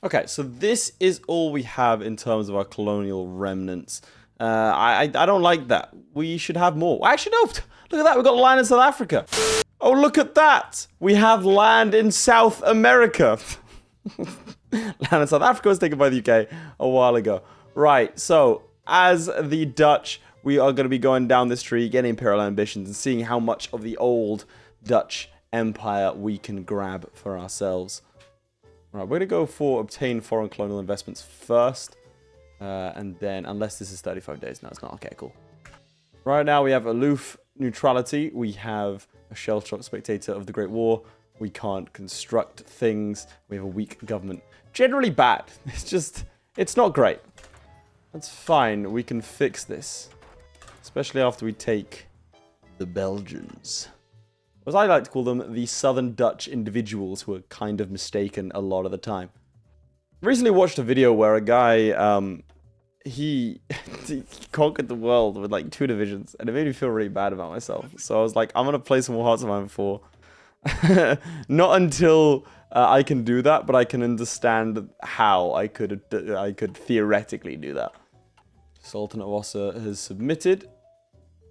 Okay, so this is all we have in terms of our colonial remnants. I don't like that. We should have more. Actually, no. Look at that. We've got land in South Africa. Oh, look at that. We have land in South America. Land in South Africa was taken by the UK a while ago. Right, so as the Dutch, we are going to be going down this tree, getting imperial ambitions, and seeing how much of the old Dutch Empire we can grab for ourselves. Right, we're going to go for obtain foreign colonial investments first. And then, unless this is 35 days. No, it's not. Okay, cool. Right now, we have aloof neutrality. We have a shell-shocked spectator of the Great War. We can't construct things. We have a weak government. Generally bad. It's not great. That's fine. We can fix this. Especially after we take the Belgians. As I like to call them, the Southern Dutch individuals who are kind of mistaken a lot of the time. Recently watched a video where a guy, he conquered the world with like 2 divisions, and it made me feel really bad about myself. So I was like, I'm going to play some more Hearts of Iron 4. Not until I can do that, but I can understand how I could theoretically do that. Sultan of Ossa has submitted.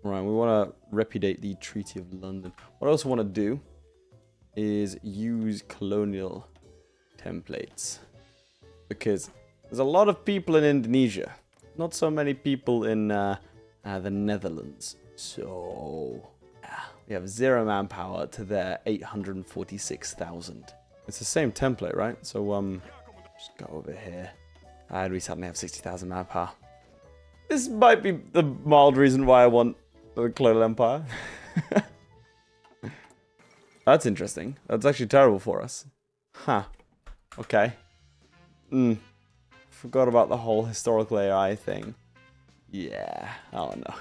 Right, we want to repudiate the Treaty of London. What I also want to do is use colonial templates. Because there's a lot of people in Indonesia. Not so many people in the Netherlands. So, we have 0 manpower to their 846,000. It's the same template, right? So, just go over here. And we suddenly have 60,000 manpower. This might be the mild reason why I want the colonial empire. That's interesting. That's actually terrible for us. Huh. Okay. Forgot about the whole historical AI thing. Yeah. Oh no.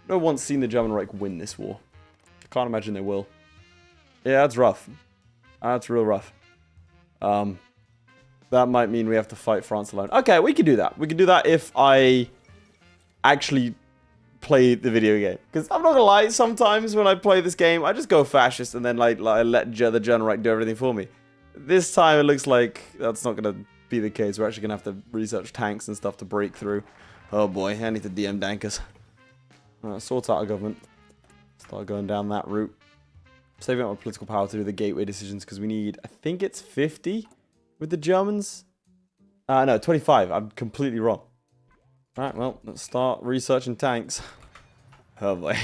No one's seen the German Reich win this war. I can't imagine they will. Yeah, that's rough. That's real rough. That might mean we have to fight France alone. Okay, we can do that. We can do that if I actually play the video game. Because I'm not gonna lie, sometimes when I play this game, I just go fascist and then like I let the German Reich do everything for me. This time it looks like that's not gonna be the case. We're actually gonna have to research tanks and stuff to break through. Oh boy, I need to DM dankers. Sort out our government. Start going down that route. Saving up my political power to do the gateway decisions because we need, I think it's 50 with the Germans. No, 25. I'm completely wrong. Alright, well, let's start researching tanks. Oh boy.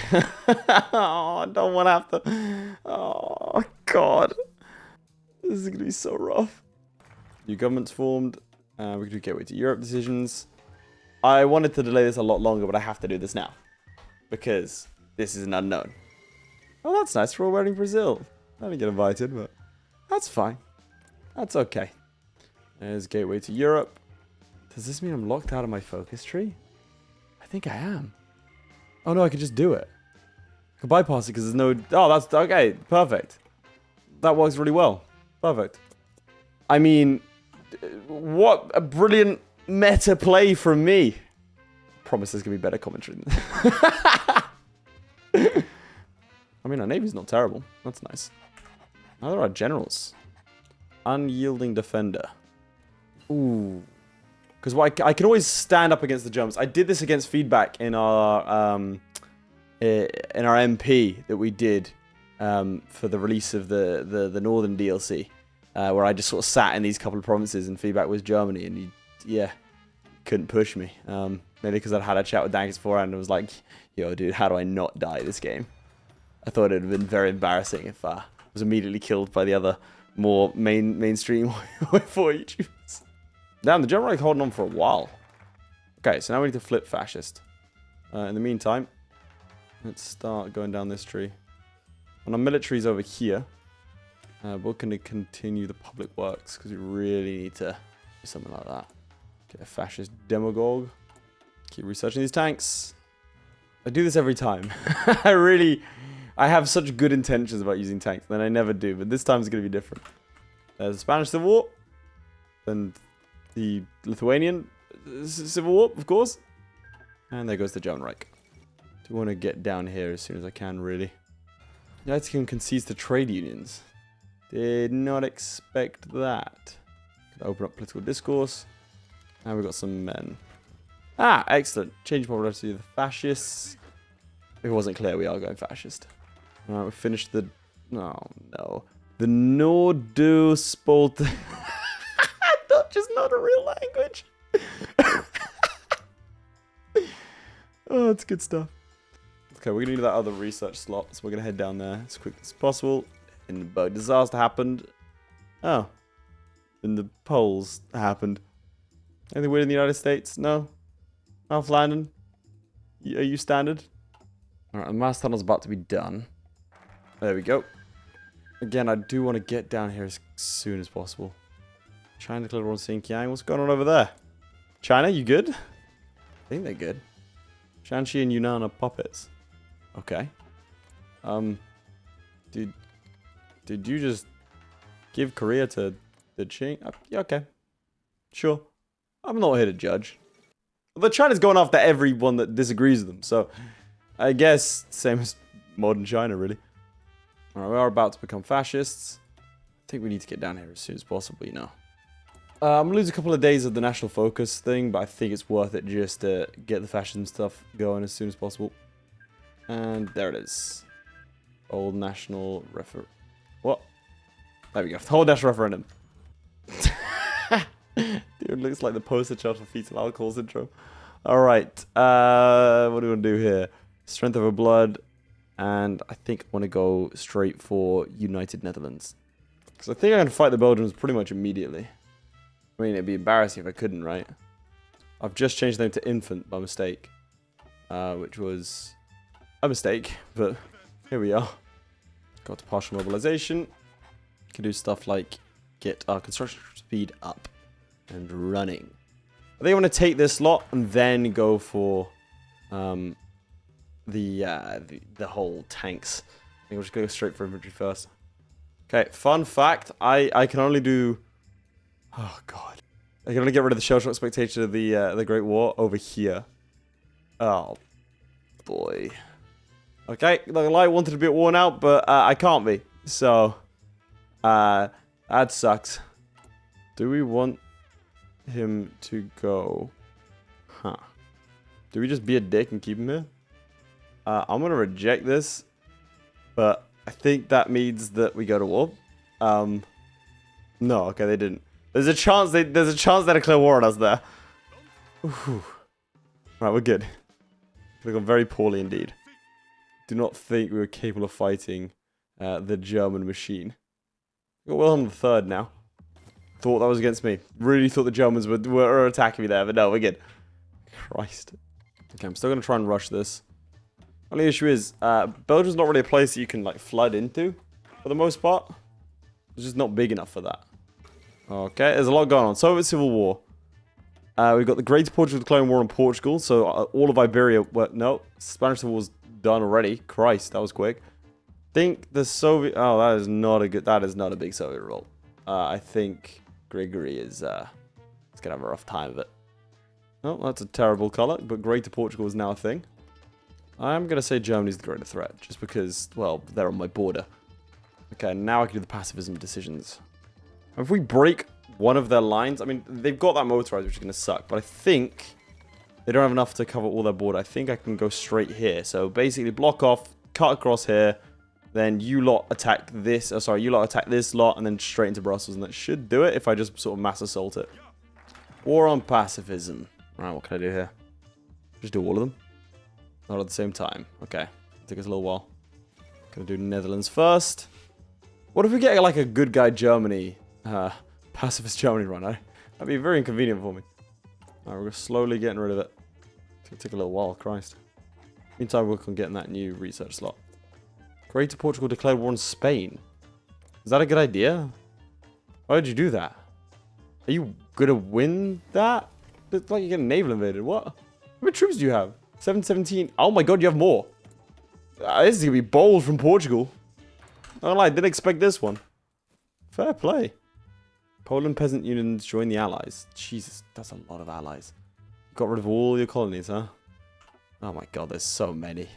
Oh, I don't want to have to. Oh, God. This is going to be so rough. New government's formed. We can do gateway to Europe decisions. I wanted to delay this a lot longer, but I have to do this now. Because this is an unknown. Oh, that's nice. We're all wearing Brazil. I didn't get invited, but that's fine. That's okay. There's gateway to Europe. Does this mean I'm locked out of my focus tree? I think I am. Oh no, I could just do it. I could bypass it because there's no... Oh, that's... Okay, perfect. That works really well. Perfect. I mean, what a brilliant meta play from me. Promise there's going to be better commentary than this. I mean, our navy's not terrible. That's nice. Neither are generals. Unyielding defender. Ooh. Because I can always stand up against the Germans. I did this against feedback in our MP that we did for the release of the Northern DLC, where I just sort of sat in these couple of provinces and feedback was Germany, and he couldn't push me. Maybe because I'd had a chat with Dankers beforehand and was like, yo, dude, how do I not die this game? I thought it would have been very embarrassing if I was immediately killed by the other more mainstream for YouTubers. Damn, the German Reich holding on for a while. Okay, so now we need to flip fascist. In the meantime, let's start going down this tree. And our military's over here. We're going to continue the public works because we really need to do something like that. Get a fascist demagogue. Keep researching these tanks. I do this every time. I have such good intentions about using tanks, then I never do. But this time it's going to be different. There's the Spanish Civil War. Then the Lithuanian Civil War, of course. And there goes the German Reich. Do want to get down here as soon as I can, really. United Kingdom concedes to trade unions. Did not expect that. Could open up political discourse. And we've got some men. Ah, excellent. Change popularity to the fascists. If it wasn't clear, we are going fascist. Alright, we finished the... Oh, no. The Nordu-Spolt... Dutch is not a real language. Oh, it's good stuff. Okay, we're going to need that other research slot, so we're going to head down there as quick as possible. And the disaster happened. Oh. And the polls happened. Anything weird in the United States? No? North London? Are you standard? Alright, the mass tunnel's about to be done. There we go. Again, I do want to get down here as soon as possible. China declared war on Xinjiang. What's going on over there? China, you good? I think they're good. Shanxi and Yunnan are puppets. Okay. Did you just give Korea to the Qing? Yeah, okay. Sure. I'm not here to judge. But China's going after everyone that disagrees with them, so I guess same as modern China, really. Alright, we are about to become fascists. I think we need to get down here as soon as possible, you know. I'm going to lose a couple of days of the national focus thing, but I think it's worth it just to get the fascism stuff going as soon as possible. And there it is. Old national What? There we go. The whole national referendum. Dude, looks like the poster child for fetal alcohol syndrome. Alright. What do we want to do here? Strength over blood. And I think I want to go straight for United Netherlands. Because I think I can fight the Belgians pretty much immediately. I mean, it'd be embarrassing if I couldn't, right? I've just changed the name to Infant by mistake. Which was a mistake, but here we are. Got to partial mobilization. Can do stuff like get our construction speed up and running. I think I want to take this lot and then go for the whole tanks. I think we'll just go straight for infantry first. Okay, fun fact, I can only do... Oh, God. I can only get rid of the shell shock spectator of the Great War over here. Oh, boy. Okay, the light wanted to be worn out, but I can't be. So, that sucks. Do we want him to go? Huh. Do we just be a dick and keep him here? I'm going to reject this, but I think that means that we go to war. No, okay, they didn't. There's a chance they declare war on us there. Ooh. Right, we're good. We've gone very poorly indeed. Do not think we were capable of fighting the German machine. We got Wilhelm III now. Thought that was against me. Really thought the Germans were attacking me there, but no, we're good. Christ. Okay, I'm still going to try and rush this. Only issue is, Belgium's not really a place that you can, like, flood into, for the most part. It's just not big enough for that. Okay, there's a lot going on. Soviet Civil War. We've got the Great Portugal Declaring War on Portugal, so all of Iberia... Well, no, Spanish Civil War's done already. Christ, that was quick. Think the Soviet... Oh, that is not a good... That is not a big Soviet revolt. I think Gregory is... It's going to have a rough time of it. Oh, that's a terrible colour, but Greater Portugal is now a thing. I'm going to say Germany's the greater threat, just because, well, they're on my border. Okay, now I can do the pacifism decisions. If we break one of their lines, I mean, they've got that motorized, which is going to suck, but I think they don't have enough to cover all their border. I think I can go straight here. So basically block off, cut across here, then you lot attack this, you lot attack this lot, and then straight into Brussels, and that should do it if I just sort of mass assault it. War on pacifism. Alright, what can I do here? Just do all of them? Not at the same time. Okay. Take us a little while. Gonna do Netherlands first. What if we get like a good guy Germany, pacifist Germany run? That'd be very inconvenient for me. Alright, we're slowly getting rid of it. It's gonna take a little while, Christ. Meantime, we'll work on getting that new research slot. Greater Portugal declared war on Spain. Is that a good idea? Why did you do that? Are you gonna win that? It's like you're getting naval invaded. What? How many troops do you have? 717. Oh my god, you have more. This is going to be bold from Portugal. I don't lie, didn't expect this one. Fair play. Poland peasant unions join the allies. Jesus, that's a lot of allies. Got rid of all your colonies, huh? Oh my god, there's so many.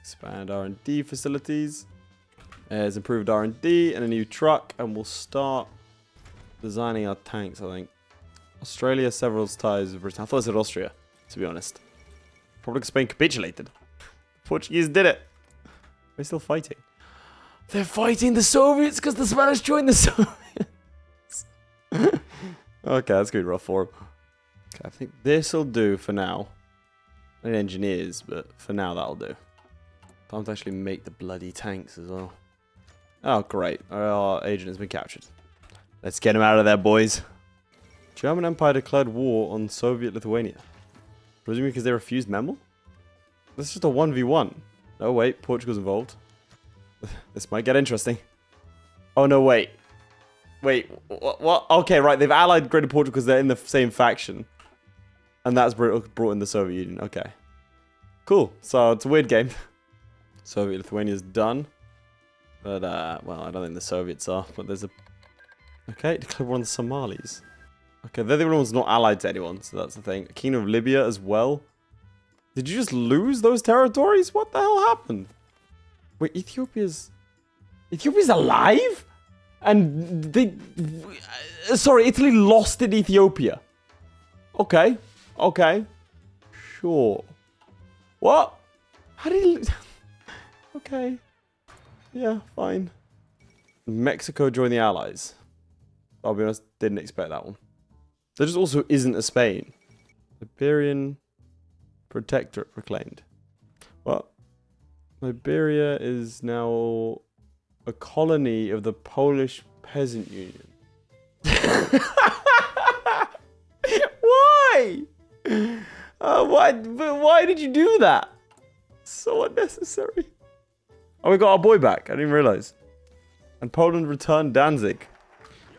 Expand R&D facilities. There's improved R&D and a new truck. And we'll start designing our tanks, I think. Australia, several ties with Britain. I thought it said Austria, to be honest. Probably because Spain capitulated. Portuguese did it. They're still fighting. They're fighting the Soviets because the Spanish joined the Soviets. Okay, that's going to be rough for them. Okay, I think this will do for now. I need engineers, but for now that'll do. Time to actually make the bloody tanks as well. Oh, great. Our agent has been captured. Let's get him out of there, boys. German Empire declared war on Soviet Lithuania. Presumably because they refused Memel? This is just a 1v1. Oh, wait. Portugal's involved. This might get interesting. Oh, no, wait. Wait, what? Okay, right. They've allied Greater Portugal because they're in the same faction. And that's brought in the Soviet Union. Okay. Cool. So, it's a weird game. Soviet Lithuania's done. But, well, I don't think the Soviets are. But there's a... Okay, declare war on the Somalis. Okay, they're the only ones not allied to anyone. So that's the thing. Kingdom of Libya as well. Did you just lose those territories? What the hell happened? Wait, Ethiopia's alive? And they... Sorry, Italy lost in Ethiopia. Okay. Okay. Sure. What? How did he lose? Okay. Yeah, fine. Mexico joined the Allies. I'll be honest, didn't expect that one. There just also isn't a Spain. Iberian Protectorate proclaimed. What? Iberia is now a colony of the Polish Peasant Union. Why? Why did you do that? So unnecessary. Oh, we got our boy back. I didn't realize. And Poland returned Danzig.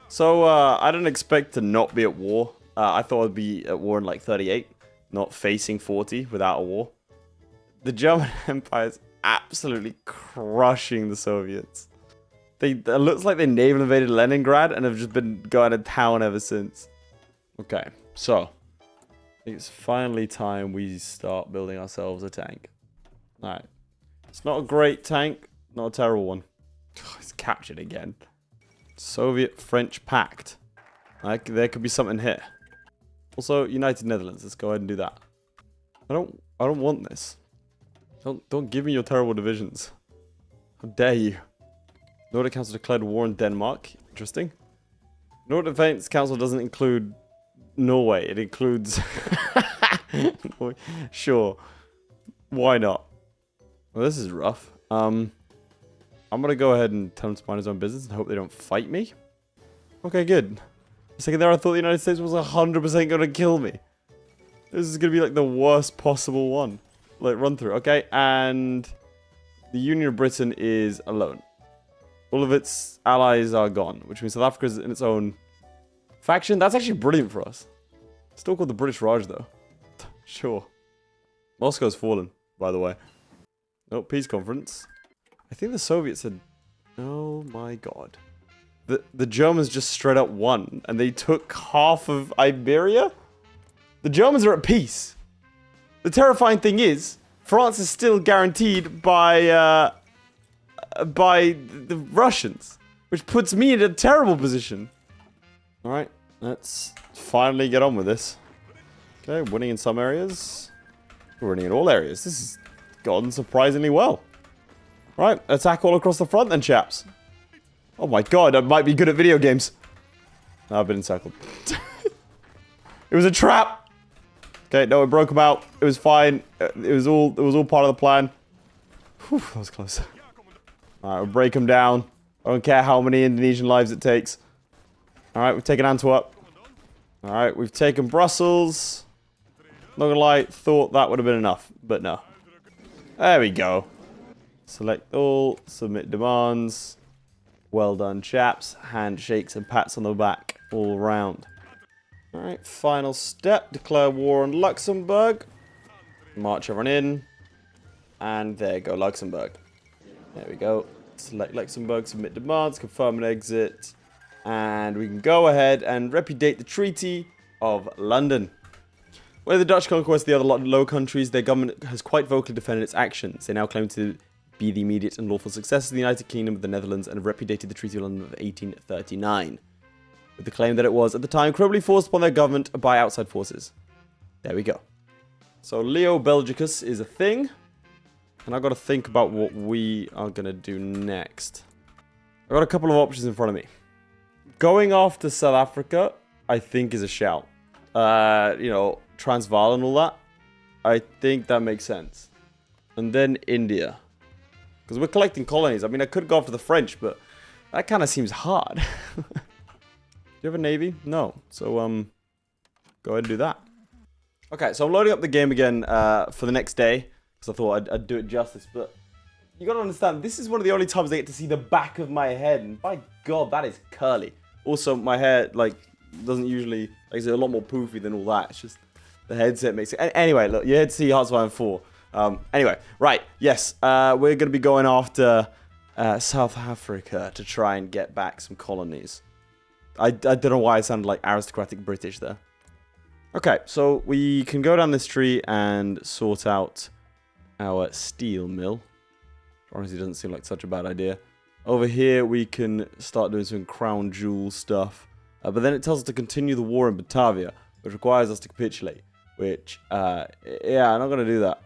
So, I didn't expect to not be at war. I thought I'd be at war in like 38. Not facing 40 without a war. The German Empire is absolutely crushing the Soviets. It looks like they naval invaded Leningrad and have just been going to town ever since. Okay, so. I think it's finally time we start building ourselves a tank. Alright. It's not a great tank. Not a terrible one. It's captured again. Soviet-French pact. Like, there could be something here. Also, United Netherlands. Let's go ahead and do that. I don't want this. Don't give me your terrible divisions. How dare you? Nordic Council declared war on Denmark. Interesting. Nordic Defense Council doesn't include Norway. It includes... Sure. Why not? Well, this is rough. I'm going to go ahead and tell him to mind his own business and hope they don't fight me. Okay, good. A second there, I thought the United States was 100% going to kill me. This is going to be like the worst possible one. Like, run through. Okay, and the Union of Britain is alone. All of its allies are gone, which means South Africa is in its own faction. That's actually brilliant for us. Still called the British Raj, though. Sure. Moscow's fallen, by the way. Oh, peace conference. I think the Soviets had... Oh my god. The Germans just straight up won, and they took half of Iberia? The Germans are at peace. The terrifying thing is, France is still guaranteed by the Russians, which puts me in a terrible position. Alright, let's finally get on with this. Okay, winning in some areas. We're winning in all areas. This has gone surprisingly well. Right, attack all across the front then, chaps. Oh my god, I might be good at video games. No, I've been encircled. It was a trap. Okay, no, it broke them out. It was fine. It was all part of the plan. Whew, that was close. Alright, we'll break them down. I don't care how many Indonesian lives it takes. Alright, we've taken Antwerp. Alright, we've taken Brussels. Not gonna lie, thought that would have been enough, but no. There we go. Select all, submit demands. Well done, chaps. Handshakes and pats on the back all around. Alright, final step. Declare war on Luxembourg. March everyone in. And there you go, Luxembourg. There we go. Select Luxembourg, submit demands, confirm an exit. And we can go ahead and repudiate the Treaty of London. Where the Dutch conquest the other Low Countries, their government has quite vocally defended its actions. They now claim to be the immediate and lawful successors of the United Kingdom of the Netherlands and have repudiated the Treaty of London of 1839. with the claim that it was, at the time, cruelly forced upon their government by outside forces. There we go. So Leo Belgicus is a thing. And I've got to think about what we are going to do next. I've got a couple of options in front of me. Going after South Africa, I think, is a shout. You know, Transvaal and all that. I think that makes sense. And then India. Because we're collecting colonies. I mean, I could go after the French, but that kind of seems hard. Do you have a navy? No. So, go ahead and do that. Okay, so I'm loading up the game again for the next day. Because I thought I'd do it justice. But you got to understand, this is one of the only times I get to see the back of my head. And by God, that is curly. Also, my hair, like, doesn't usually... Like, it's a lot more poofy than all that. It's just... The headset makes it... Anyway, look, you're here to see Hearts 4. Anyway, right, yes. We're going to be going after South Africa to try and get back some colonies. I don't know why I sounded like aristocratic British there. Okay, so we can go down this tree and sort out our steel mill. Honestly, doesn't seem like such a bad idea. Over here, we can start doing some crown jewel stuff. But then it tells us to continue the war in Batavia, which requires us to capitulate. Which, yeah, I'm not going to do that.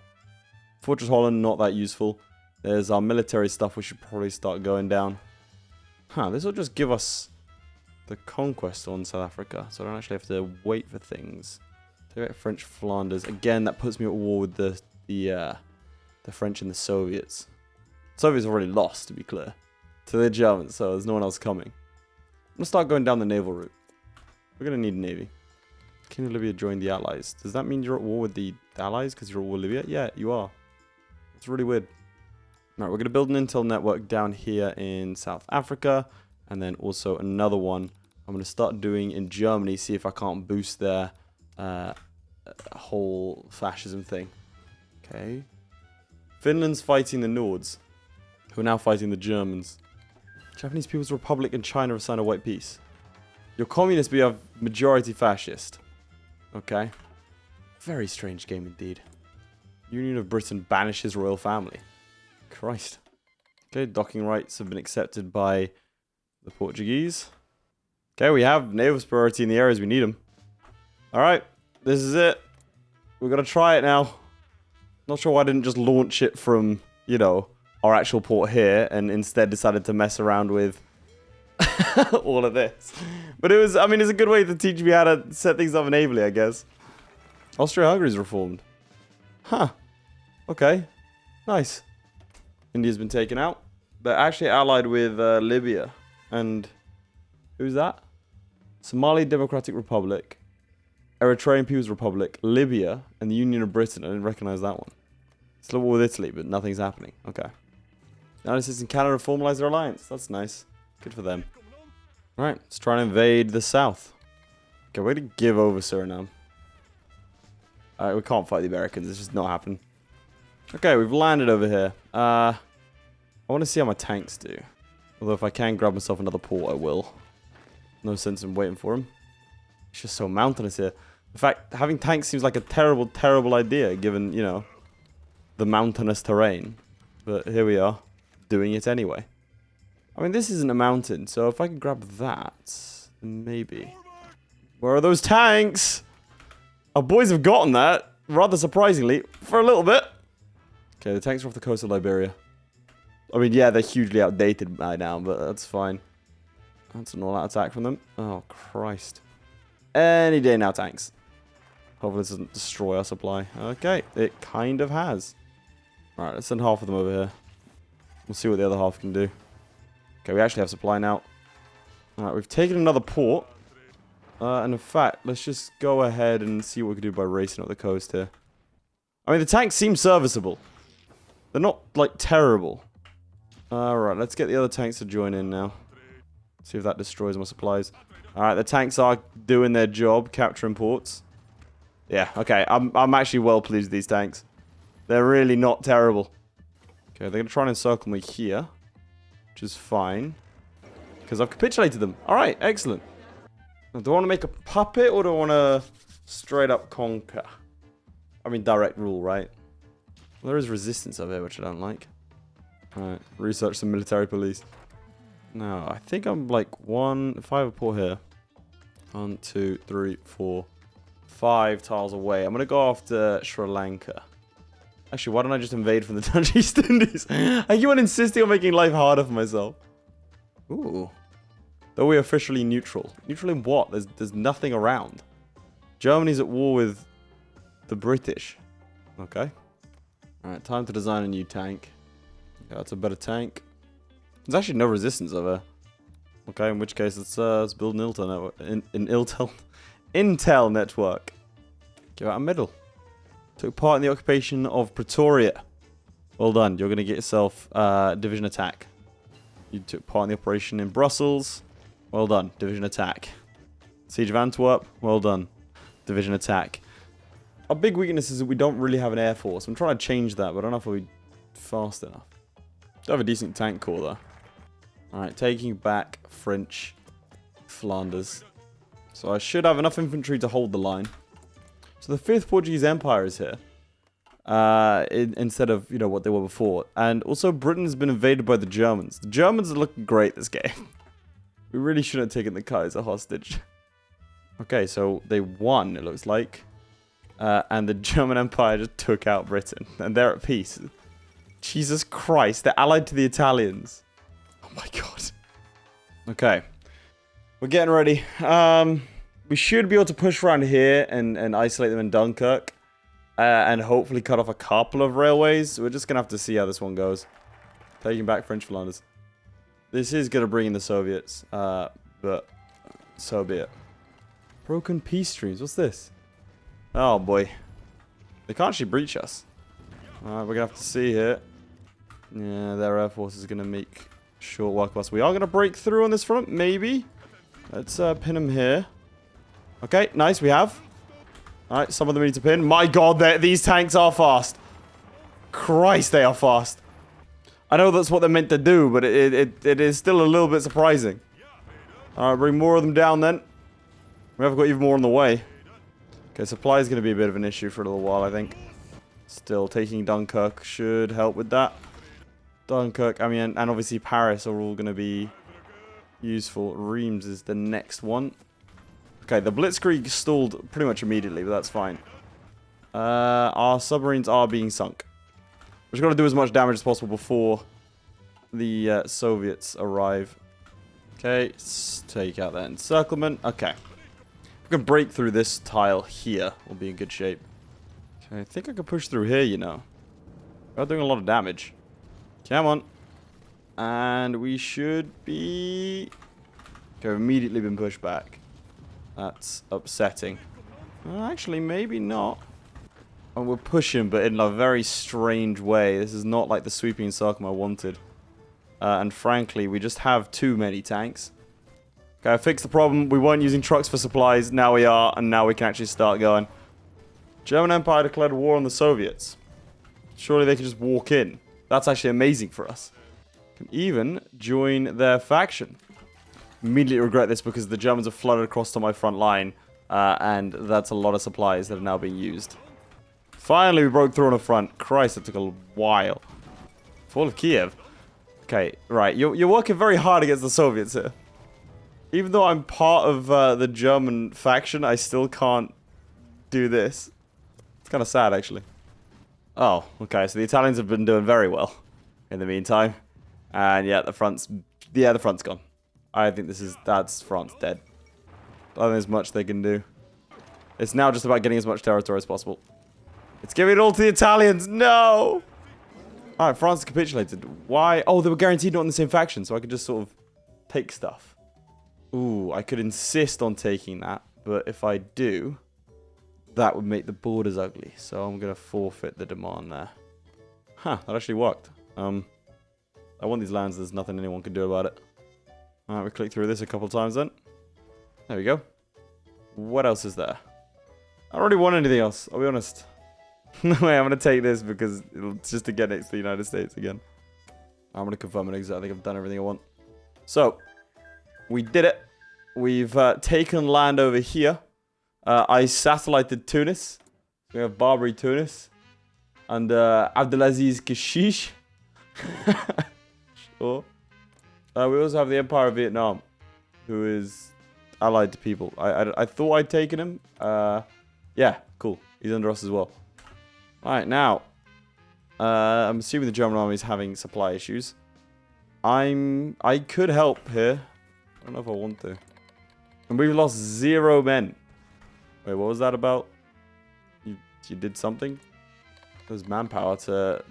Fortress Holland, not that useful. There's our military stuff we should probably start going down. Huh, this will just give us the conquest on South Africa. So I don't actually have to wait for things. Take out French Flanders. Again, that puts me at war with the French and the Soviets. The Soviets already lost, to be clear. To the Germans, so there's no one else coming. I'm going to start going down the naval route. We're going to need a navy. King of Libya joined the Allies. Does that mean you're at war with the Allies because you're at war with Libya? Yeah, you are. It's really weird. Alright, we're going to build an intel network down here in South Africa. And then also another one I'm going to start doing in Germany. See if I can't boost their whole fascism thing. Okay. Finland's fighting the Nords, who are now fighting the Germans. Japanese People's Republic and China have signed a white peace. You're communist, but you have majority fascist. Okay. Very strange game indeed. Union of Britain banishes royal family. Christ. Okay, docking rights have been accepted by the Portuguese. Okay, we have naval superiority in the areas we need them. Alright, this is it. We're going to try it now. Not sure why I didn't just launch it from, you know, our actual port here and instead decided to mess around with all of this. But it was, I mean, it's a good way to teach me how to set things up navally, I guess. Austria-Hungary's reformed. Huh. Okay. Nice. India's been taken out. They're actually allied with Libya. And who's that? Somali Democratic Republic, Eritrean People's Republic, Libya, and the Union of Britain. I didn't recognize that one. It's a war with Italy, but nothing's happening. Okay. United States and Canada formalize their alliance. That's nice. Good for them. Alright, let's try and invade the south. Okay, we're going to give over Suriname. Alright, we can't fight the Americans. It's just not happening. Okay, we've landed over here. I want to see how my tanks do. Although if I can grab myself another port, I will. No sense in waiting for them. It's just so mountainous here. In fact, having tanks seems like a terrible, terrible idea, given, you know, the mountainous terrain. But here we are, doing it anyway. I mean, this isn't a mountain, so if I can grab that, then maybe. Where are those tanks? Our boys have gotten that, rather surprisingly, for a little bit. Okay, the tanks are off the coast of Liberia. I mean, yeah, they're hugely outdated by now, but that's fine. That's an all-out attack from them. Oh, Christ. Any day now, tanks. Hopefully this doesn't destroy our supply. Okay, it kind of has. Alright, let's send half of them over here. We'll see what the other half can do. Okay, we actually have supply now. Alright, we've taken another port. And in fact, let's just go ahead and see what we can do by racing up the coast here. I mean, the tanks seem serviceable. They're not, like, terrible. Alright, let's get the other tanks to join in now. See if that destroys my supplies. Alright, the tanks are doing their job, capturing ports. Yeah, okay, I'm actually well pleased with these tanks. They're really not terrible. Okay, they're going to try and encircle me here. Which is fine. Because I've capitulated them. Alright, excellent. Now, do I want to make a puppet or do I want to straight up conquer? I mean, direct rule, right? Well, there is resistance over here, which I don't like. Alright, research some military police. No, I think I'm like if I have a port here. 1, 2, 3, 4, 5 tiles away. I'm going to go after Sri Lanka. Actually, why don't I just invade from the Dutch East Indies? I keep on insisting on making life harder for myself. Ooh. Though we're officially neutral. Neutral in what? There's nothing around. Germany's at war with the British. Okay. Alright, time to design a new tank. Okay, that's a better tank. There's actually no resistance over. Okay, in which case let's build an Intel network. Intel network. Go out middle. Took part in the occupation of Pretoria. Well done. You're going to get yourself division attack. You took part in the operation in Brussels. Well done. Division attack. Siege of Antwerp. Well done. Division attack. Our big weakness is that we don't really have an air force. I'm trying to change that, but I don't know if we'll be fast enough. Do have a decent tank corps though. Alright, taking back French Flanders. So I should have enough infantry to hold the line. So the 5th Portuguese Empire is here. Instead of, you know, what they were before. And also Britain has been invaded by the Germans. The Germans are looking great this game. We really shouldn't have taken the Kaiser hostage. Okay, so they won, it looks like. And the German Empire just took out Britain. And they're at peace. Jesus Christ, they're allied to the Italians. Oh my god. Okay. We're getting ready. We should be able to push around here and isolate them in Dunkirk. And hopefully cut off a couple of railways. We're just going to have to see how this one goes. Taking back French Flanders. This is going to bring in the Soviets. But so be it. Broken peace streams. What's this? Oh boy. They can't actually breach us. Alright, we're going to have to see here. Yeah, their air force is going to make short work of us. We are going to break through on this front, maybe. Let's pin them here. Okay, nice, we have. Alright, some of them need to pin. My god, these tanks are fast. Christ, they are fast. I know that's what they're meant to do, but it is still a little bit surprising. Alright, bring more of them down then. We have got even more on the way. Okay, supply is going to be a bit of an issue for a little while, I think. Still, taking Dunkirk should help with that. Dunkirk, I mean, and obviously Paris are all going to be useful. Reims is the next one. Okay, the Blitzkrieg stalled pretty much immediately, but that's fine. Our submarines are being sunk. We've got to do as much damage as possible before the Soviets arrive. Okay, let's take out that encirclement. Okay. If we can break through this tile here, we'll be in good shape. Okay, I think I can push through here, you know. We're doing a lot of damage. Come on. And we should be... Okay, we've immediately been pushed back. That's upsetting. Actually, maybe not. And we're pushing, but in a very strange way. This is not like the sweeping encirclement I wanted. And frankly, we just have too many tanks. Okay, I fixed the problem. We weren't using trucks for supplies. Now we are, and now we can actually start going. German Empire declared war on the Soviets. Surely they can just walk in. That's actually amazing for us. Can even join their faction. Immediately regret this because the Germans have flooded across to my front line. And that's a lot of supplies that are now being used. Finally, we broke through on the front. Christ, it took a while. Fall of Kiev. Okay, right. You're working very hard against the Soviets here. Even though I'm part of the German faction, I still can't do this. It's kind of sad, actually. Oh, okay. So the Italians have been doing very well in the meantime. And yeah, the front's gone. I think that's France dead. I don't think there's much they can do. It's now just about getting as much territory as possible. It's giving it all to the Italians. No! Alright, France capitulated. Why? Oh, they were guaranteed not in the same faction, so I could just sort of take stuff. Ooh, I could insist on taking that, but if I do, that would make the borders ugly. So I'm going to forfeit the demand there. Huh, that actually worked. I want these lands, there's nothing anyone can do about it. Alright, we click through this a couple times then. There we go. What else is there? I don't really want anything else, I'll be honest. No way, I'm going to take this because it's just to get next to the United States again. I'm going to confirm an exit. I think I've done everything I want. So, we did it. We've taken land over here. I satellited Tunis. We have Barbary Tunis. And Abdelaziz Kashish. Sure. We also have the Empire of Vietnam. Who is... allied to people. I thought I'd taken him. Yeah, cool. He's under us as well. Alright, now. I'm assuming the German army is having supply issues. I could help here. I don't know if I want to. And we've lost 0 men. Wait, what was that about? You did something? There's manpower to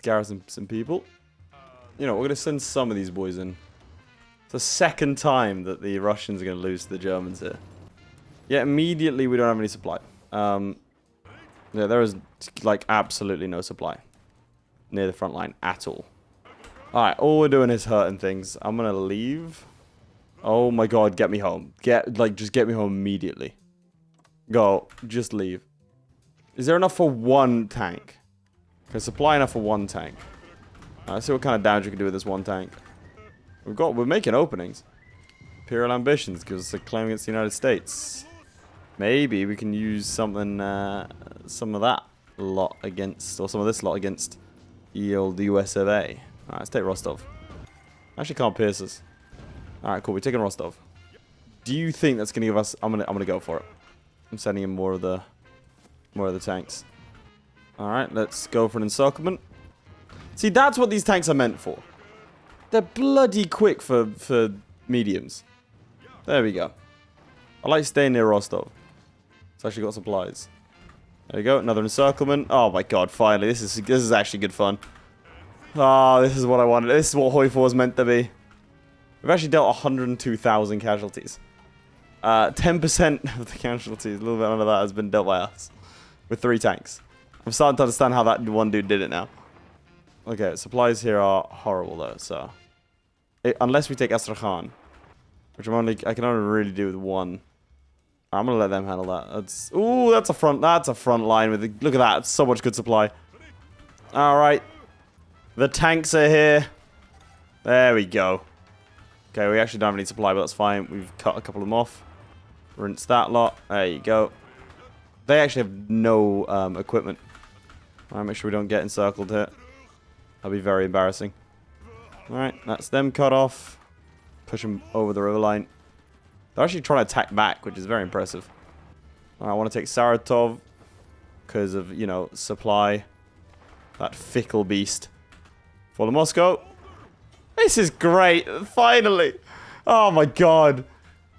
garrison some people. You know, we're going to send some of these boys in. It's the second time that the Russians are going to lose to the Germans here. Yeah, immediately we don't have any supply. Yeah, there is, like, absolutely no supply near the front line at all. Alright, all we're doing is hurting things. I'm going to leave. Oh my god, get me home. Just get me home immediately. Go. Just leave. Is there enough for 1 tank? Okay, supply enough for 1 tank. Let's see what kind of damage we can do with this 1 tank. We're making openings. Imperial ambitions gives us a claim against the United States. Maybe we can use something, some of that lot against, or some of this lot against the old US of A. Alright, let's take Rostov. Actually can't pierce us. Alright, cool, we're taking Rostov. Do you think that's gonna give us, I'm gonna go for it. I'm sending in more of the tanks. Alright, let's go for an encirclement. See, that's what these tanks are meant for. They're bloody quick for mediums. There we go. I like staying near Rostov. It's actually got supplies. There we go, another encirclement. Oh my god, finally. This is actually good fun. Oh, this is what I wanted. This is what Hoi 4 is meant to be. We've actually dealt 102,000 casualties. 10% of the casualties, a little bit under that, has been dealt by us. With 3 tanks. I'm starting to understand how that one dude did it now. Okay, supplies here are horrible though, so... unless we take Astrakhan. Which I can only really do with 1. I'm gonna let them handle that. Ooh, that's a front line with look at that, it's so much good supply. Alright. The tanks are here. There we go. Okay, we actually don't have any supply, but that's fine. We've cut a couple of them off. Rinse that lot. There you go. They actually have no equipment. Alright, make sure we don't get encircled here. That'll be very embarrassing. Alright, that's them cut off. Push them over the river line. They're actually trying to attack back, which is very impressive. Alright, I want to take Saratov. Because of, you know, supply. That fickle beast. Follow Moscow. This is great. Finally. Oh my god.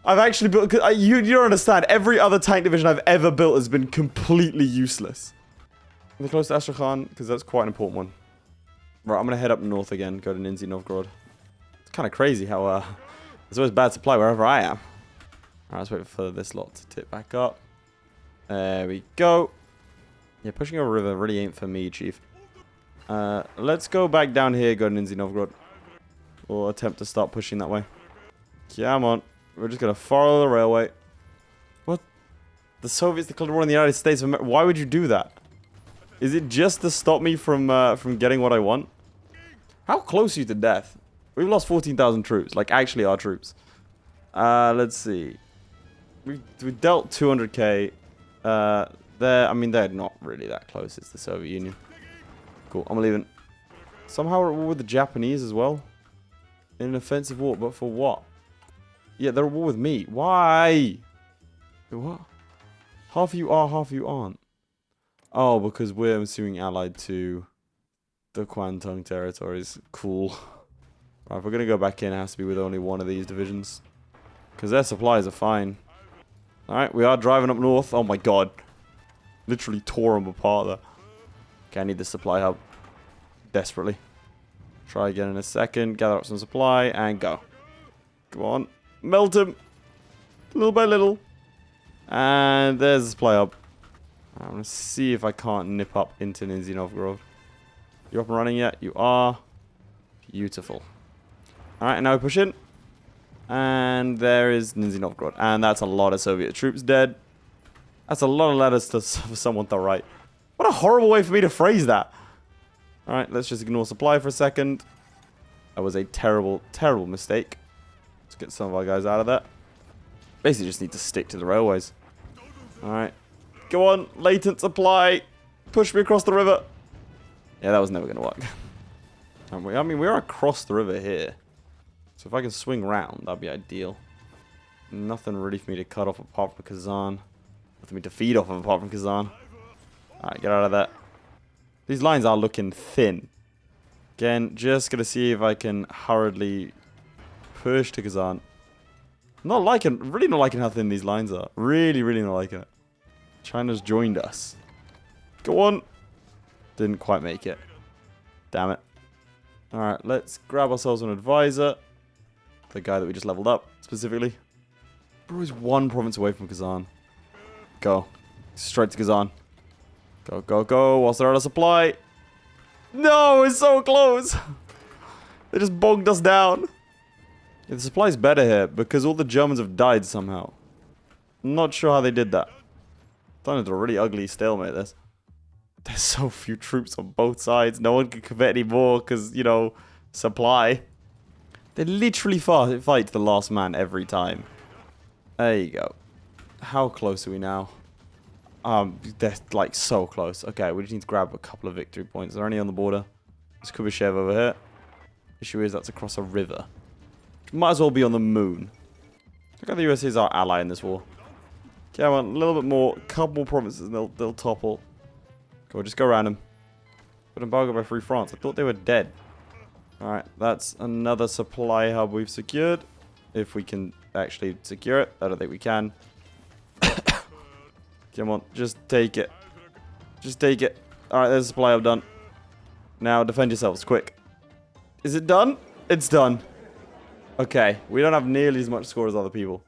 I've actually built... You don't understand. Every other tank division I've ever built has been completely useless. Are they close to Astrakhan? Because that's quite an important one. Right, I'm going to head up north again. Go to Nizhny Novgorod. It's kind of crazy how... there's always bad supply wherever I am. Alright, let's wait for this lot to tip back up. There we go. Yeah, pushing over a river really ain't for me, chief. Let's go back down here, go to Nizhny Novgorod. Or attempt to start pushing that way. Come on. We're just going to follow the railway. What? The Soviets declared war on the United States of America. Why would you do that? Is it just to stop me from getting what I want? How close are you to death? We've lost 14,000 troops. Like, actually our troops. Let's see. We dealt 200k. I mean, they're not really that close. It's the Soviet Union. Cool, I'm leaving. Somehow we're at war with the Japanese as well. In an offensive war, but for what? Yeah, they're at war with me. Why? What? Half of you are, half of you aren't. Oh, because we're, I'm assuming, allied to the Kwantung territories. Cool. Right, if we're going to go back in, it has to be with only one of these divisions. Because their supplies are fine. Alright, we are driving up north. Oh my god. Literally tore them apart there. Okay, I need the supply hub. Desperately. Try again in a second. Gather up some supply and go. Come on. Melt him. Little by little. And there's the supply hub. I'm going to see if I can't nip up into Nizhny Novgorod. You up and running yet? You are. Beautiful. Alright, now we push in. And there is Nizhny Novgorod. And that's a lot of Soviet troops dead. That's a lot of letters for someone to write. What a horrible way for me to phrase that. Alright, let's just ignore supply for a second. That was a terrible, terrible mistake. Let's get some of our guys out of that. Basically just need to stick to the railways. Alright. Go on, latent supply. Push me across the river. Yeah, that was never going to work. I mean, we're across the river here. So if I can swing round, that'd be ideal. Nothing really for me to cut off apart from Kazan. Nothing for me to feed off of apart from Kazan. Alright, get out of that. These lines are looking thin. Again, just gonna see if I can hurriedly push to Kazan. Really not liking how thin these lines are. Really not liking it. China's joined us. Go on. Didn't quite make it. Damn it. Alright, let's grab ourselves an advisor. The guy that we just leveled up, specifically. Bro is one province away from Kazan. Go. Straight to Kazan. Go, go, go. Whilst they're out of supply. No, it's so close. They just bogged us down. Yeah, the supply's better here because all the Germans have died somehow. I'm not sure how they did that. Done it a really ugly stalemate, this. There's so few troops on both sides. No one can commit anymore because, you know, supply. They literally fight to the last man every time. There you go. How close are we now? They're like so close. Okay, we just need to grab a couple of victory points. Are there any on the border? There's Kubyshev over here. Issue is that's across a river. Might as well be on the moon. Look how the USA is our ally in this war. Okay, I want a little bit more. Couple more provinces and they'll topple. Go, just go around them. But embargo by Free France. I thought they were dead. Alright, that's another supply hub we've secured. If we can actually secure it. I don't think we can. Come on, just take it. Just take it. Alright, there's a supply hub done. Now defend yourselves, quick. Is it done? It's done. Okay, we don't have nearly as much score as other people.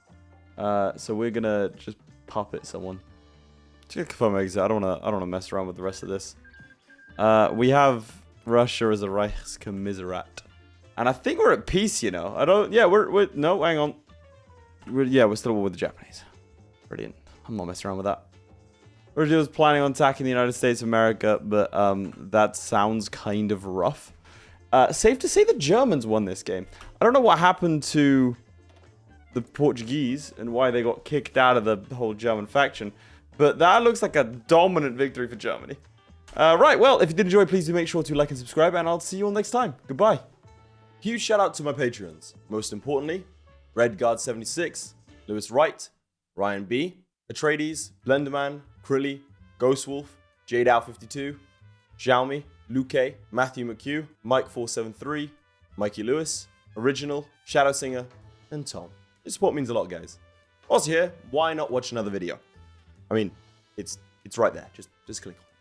So we're gonna just puppet someone. Just gonna confirm exit. I don't wanna mess around with the rest of this. We have Russia as a Reichskommissarat. And I think we're at peace, you know. We're no, hang on. We're still at war with the Japanese. Brilliant. I'm not messing around with that. Originally was planning on attacking the United States of America, but that sounds kind of rough. Safe to say the Germans won this game. I don't know what happened to the Portuguese and why they got kicked out of the whole German faction, but that looks like a dominant victory for Germany. Right, well, if you did enjoy, please do make sure to like and subscribe, and I'll see you all next time. Goodbye. Huge shout out to my Patreons. Most importantly, Redguard76, Lewis Wright, Ryan B, Atreides, Blenderman, Crilly, Ghostwolf, JadeOut52, Sjalmi, Luke, Matthew McHugh, Mike473, Mikey Lewis, Original, ShadowSinger, and Tom. Your support means a lot, guys. Also here, why not watch another video? I mean, it's right there. Just click on it.